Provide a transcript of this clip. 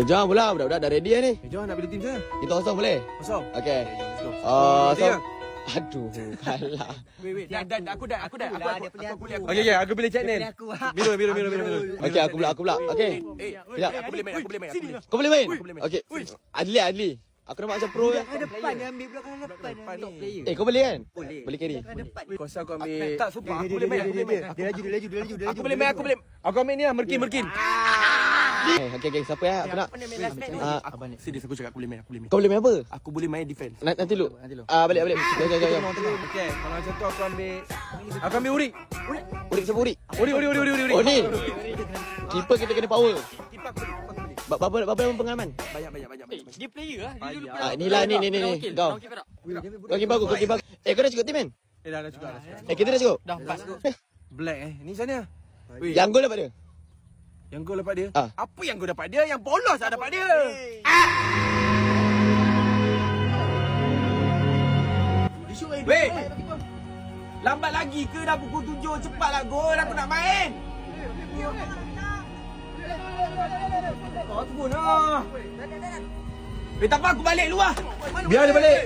Jom pula. Budak-budak dah ready ni. Jom nak pilih tim saya. Kita kosong boleh? Kosong. Okey. Dia. Aduh, kalah. Wait. Dan aku dah. Aku pilih aku. Okey, aku pilih channel. Biru. Okey, aku pula. Okey. Sekejap. Aku boleh main. Kau boleh main? Okey. Adli. Aku nampak macam pro kan? Depan dia ambil pula kan depan. Top player. Kau boleh kan? Boleh. Boleh carry. Kau rasa aku ambil. Tak, sumpah. Aku boleh main. Dia laju. Aku boleh main. Aku ambil ni lah, merkin. Okey. Siapa ya? Aku nak. Serius aku cakap aku boleh main. Kau boleh main apa? Aku boleh main defense. Nanti lu. Balik. Jom. Okey, kalau macam tu aku ambil Urik. Urik siapa Urik? Urik. Oh ni. Keeper kita kena power. Kipak aku boleh. Berapa lama pengalaman? Banyak. Dia player lah. Dia dulu Ni. Kau. Kau keeper aku. Kau dah cukup tim kan? Dah cukup. Kita dah cukup? Dah pas. Black Ni sana. Yang gol dapat dia? Yang gol dapat dia. Apa yang kau dapat dia? Yang polos dah dapat dia. Weh. Lambat lagi ke dah pukul 7? Cepatlah gol. Aku nak main. Tak apa, aku balik luar. Biar dia balik.